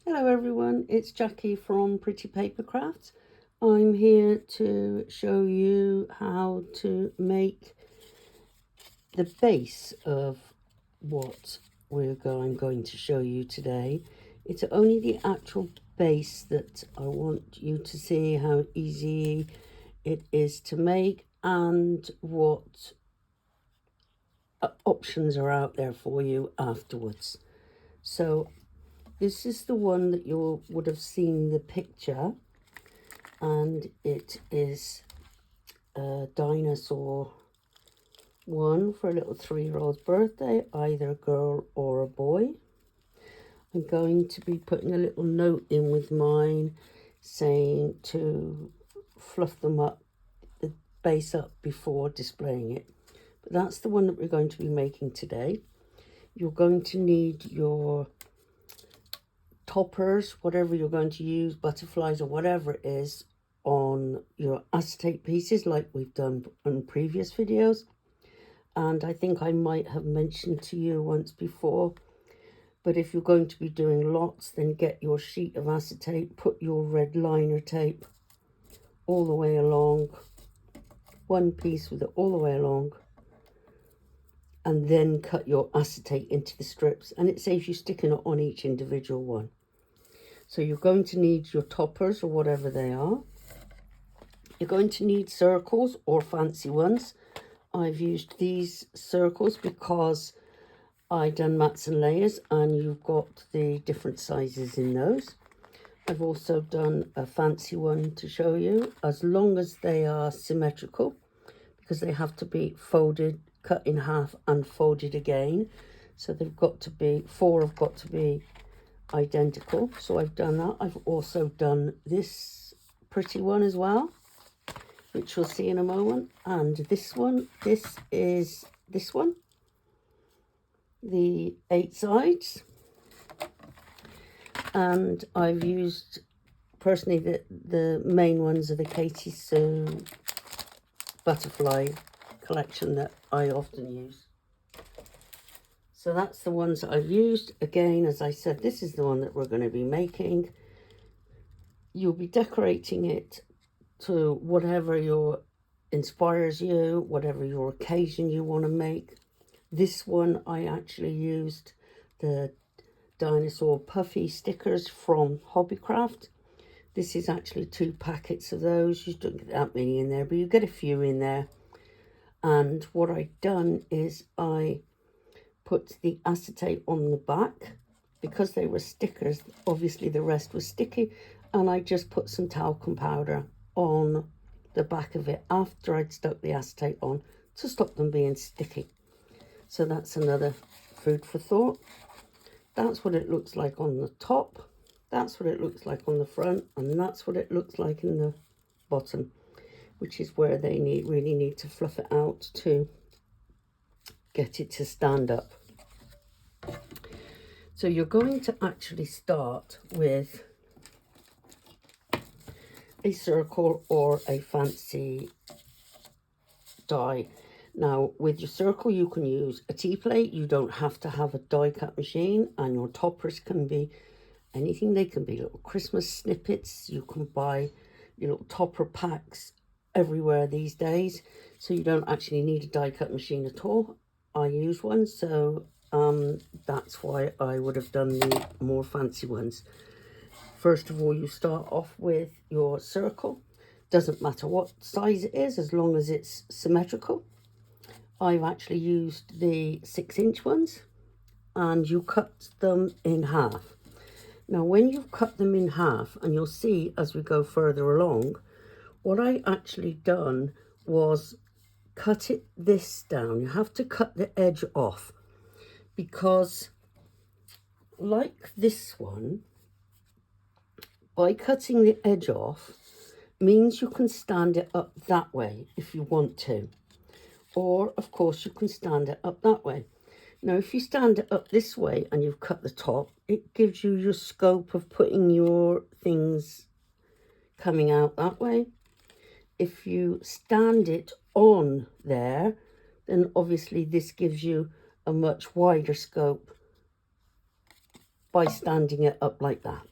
Hello everyone, it's Jackie from Pretty Paper Crafts. I'm here to show you how to make the base of what I'm going to show you today. It's only the actual base that I want you to see how easy it is to make and what options are out there for you afterwards. So this is the one that you would have seen the picture, and it is a dinosaur one for a little 3-year-old's birthday, either a girl or a boy. I'm going to be putting a little note in with mine saying to fluff them up, the base up before displaying it. But that's the one that we're going to be making today. You're going to need your toppers, whatever you're going to use, butterflies or whatever it is, on your acetate pieces like we've done in previous videos. And I think I might have mentioned to you once before, but if you're going to be doing lots, then get your sheet of acetate, put your red liner tape all the way along, one piece with it all the way along, and then cut your acetate into the strips, and it saves you sticking it on each individual one. So you're going to need your toppers or whatever they are. You're going to need circles or fancy ones. I've used these circles because I done mats and layers, and you've got the different sizes in those. I've also done a fancy one to show you, as long as they are symmetrical, because they have to be folded, cut in half and folded again. So they've got to be, 4 have got to be identical. So I've done that. I've also done this pretty one as well, which you'll see in a moment. And this one, this is this one, the 8 sides. And I've used, personally, the main ones are the Katie Sue butterfly collection that I often use. So that's the ones that I've used. Again, as I said, this is the one that we're going to be making. You'll be decorating it to whatever inspires you, whatever your occasion you want to make. This one, I actually used the dinosaur puffy stickers from Hobbycraft. This is actually 2 packets of those. You don't get that many in there, but you get a few in there. And what I've done is I put the acetate on the back, because they were stickers, obviously the rest was sticky, and I just put some talcum powder on the back of it after I'd stuck the acetate on to stop them being sticky. So that's another food for thought. That's what it looks like on the top, that's what it looks like on the front, and that's what it looks like in the bottom, which is where they really need to fluff it out to get it to stand up. So you're going to actually start with a circle or a fancy die. Now with your circle you can use a T-plate. You don't have to have a die cut machine, and your toppers can be anything. They can be little Christmas snippets. You can buy your little topper packs everywhere these days, so you don't actually need a die cut machine at all. I use one, so that's why I would have done the more fancy ones. First of all, you start off with your circle. Doesn't matter what size it is, as long as it's symmetrical. I've actually used the 6-inch ones, and you cut them in half. Now when you've cut them in half, and you'll see as we go further along, what I actually done was cut this down. You have to cut the edge off, because like this one, by cutting the edge off means you can stand it up that way if you want to, or of course you can stand it up that way. Now if you stand it up this way and you've cut the top, it gives you your scope of putting your things coming out that way. If you stand it on there, then obviously this gives you a much wider scope by standing it up like that.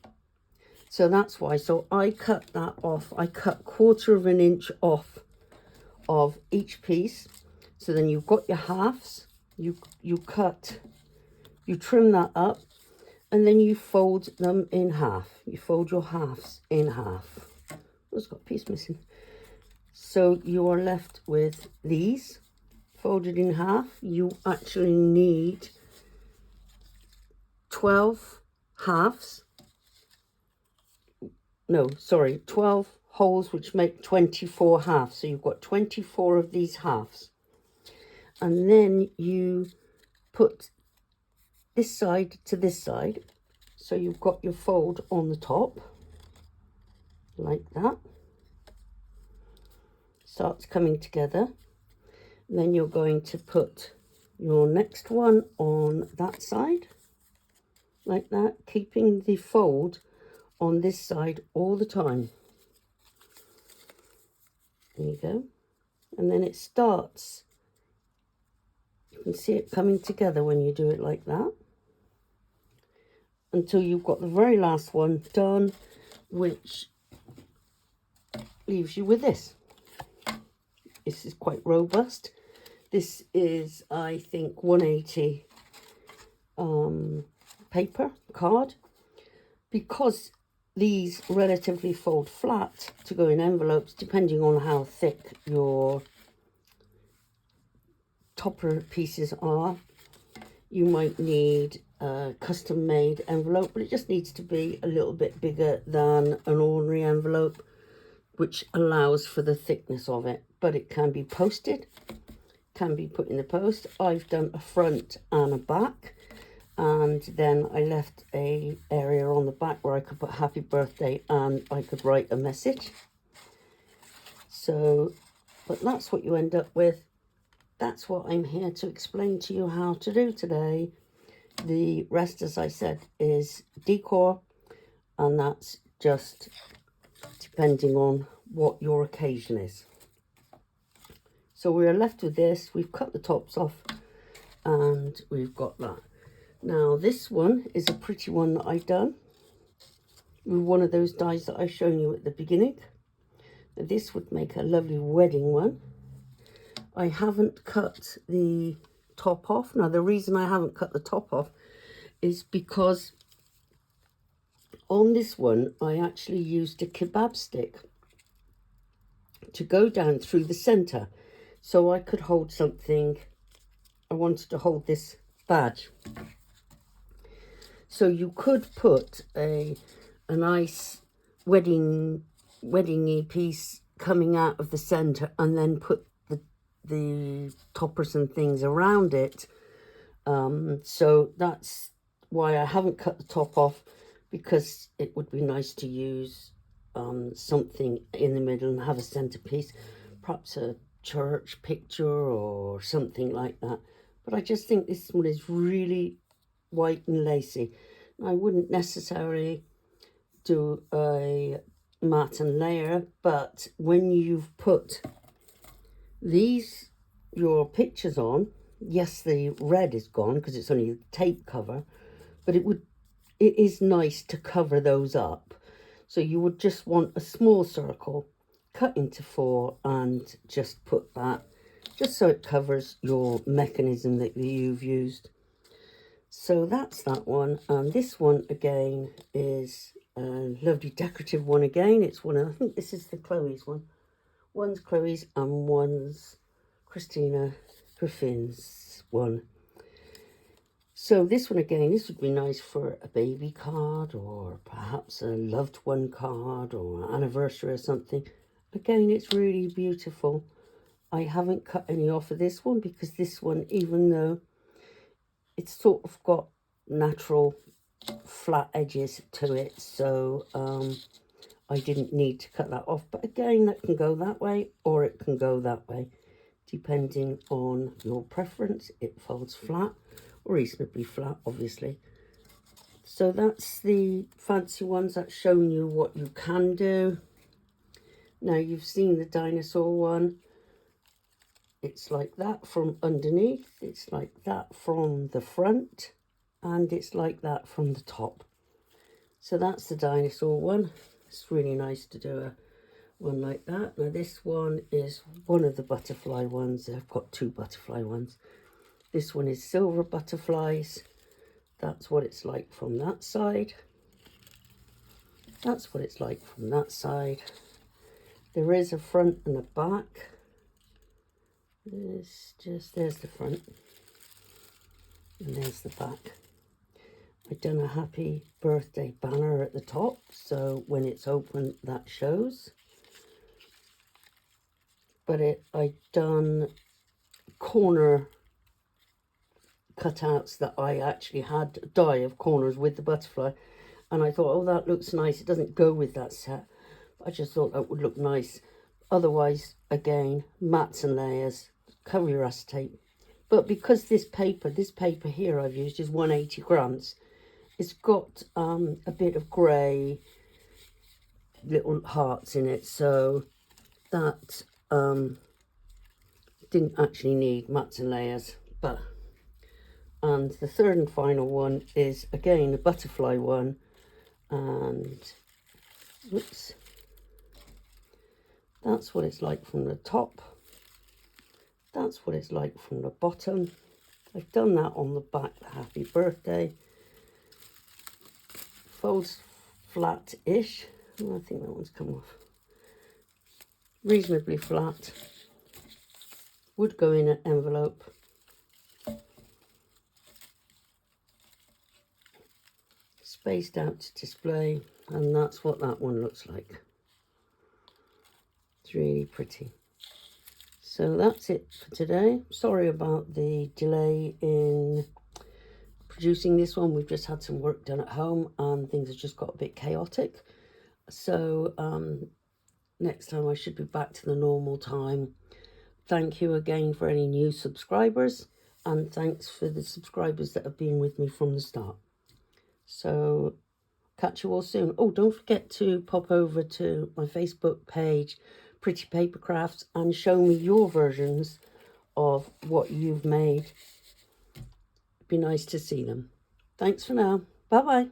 So that's why. So I cut that off. I cut 1/4 of an inch off of each piece. So then you've got your halves. You trim that up, and then you fold them in half. You fold your halves in half. Oh, it's got a piece missing. So you are left with these folded in half. You actually need 12 halves. No, sorry, 12 holes, which make 24 halves. So you've got 24 of these halves. And then you put this side to this side. So you've got your fold on the top, like that. Starts coming together. And then you're going to put your next one on that side, like that, keeping the fold on this side all the time. There you go. And then it starts, you can see it coming together when you do it like that, until you've got the very last one done, which leaves you with this. This is quite robust. This is, I think, 180 paper card, because these relatively fold flat to go in envelopes, depending on how thick your topper pieces are. You might need a custom made envelope, but it just needs to be a little bit bigger than an ordinary envelope, which allows for the thickness of it. But it can be posted, can be put in the post. I've done a front and a back, and then I left a area on the back where I could put happy birthday and I could write a message. So, but that's what you end up with. That's what I'm here to explain to you how to do today. The rest, as I said, is decor, and that's just depending on what your occasion is. So we're left with this. We've cut the tops off and we've got that. Now this one is a pretty one that I've done with one of those dies that I've shown you at the beginning. Now, this would make a lovely wedding one. I haven't cut the top off. Now the reason I haven't cut the top off is because on this one I actually used a kebab stick to go down through the center, so I could hold something. I wanted to hold this badge. So you could put a nice wedding-y piece coming out of the center and then put the toppers and things around it. So that's why I haven't cut the top off, because it would be nice to use something in the middle and have a centerpiece, perhaps a church picture or something like that. But I just think this one is really white and lacy. I wouldn't necessarily do a matte and layer, but when you've put your pictures on, yes, the red is gone because it's only a tape cover, but it is nice to cover those up. So you would just want a small circle cut into 4 and just put that, just so it covers your mechanism that you've used. So that's that one. And this one again is a lovely decorative one again. It's one of, I think this is the Chloe's one. One's Chloe's and one's Christina Griffin's one. So this one again, this would be nice for a baby card or perhaps a loved one card or an anniversary or something. Again, it's really beautiful. I haven't cut any off of this one because this one, even though it's sort of got natural flat edges to it, so I didn't need to cut that off. But again, that can go that way or it can go that way, depending on your preference. It folds flat or reasonably flat, obviously. So that's the fancy ones. That's showing you what you can do. Now you've seen the dinosaur one. It's like that from underneath, it's like that from the front, and it's like that from the top. So that's the dinosaur one. It's really nice to do a one like that. Now this one is one of the butterfly ones. I've got two butterfly ones. This one is silver butterflies. That's what it's like from that side. That's what it's like from that side. There is a front and a back. There's the front and there's the back. I've done a happy birthday banner at the top, so when it's open that shows. But I've done corner cutouts that I actually had die of corners with the butterfly, and I thought, oh, that looks nice. It doesn't go with that set, but I just thought that would look nice. Otherwise, again, mats and layers, cover your acetate. But because this paper here I've used is 180 grams, it's got a bit of grey little hearts in it, so that didn't actually need mats and layers. And the third and final one is again a butterfly one, and whoops, that's what it's like from the top. That's what it's like from the bottom. I've done that on the back, the happy birthday. Folds flat-ish. Oh, I think that one's come off. Reasonably flat. Would go in an envelope. Spaced out to display, and that's what that one looks like. It's really pretty. So that's it for today. Sorry about the delay in producing this one. We've just had some work done at home and things have just got a bit chaotic. So next time I should be back to the normal time. Thank you again for any new subscribers, and thanks for the subscribers that have been with me from the start. So catch you all soon. Oh, don't forget to pop over to my Facebook page, Pretty Paper Crafts, and show me your versions of what you've made. It'd be nice to see them. Thanks for now. Bye bye.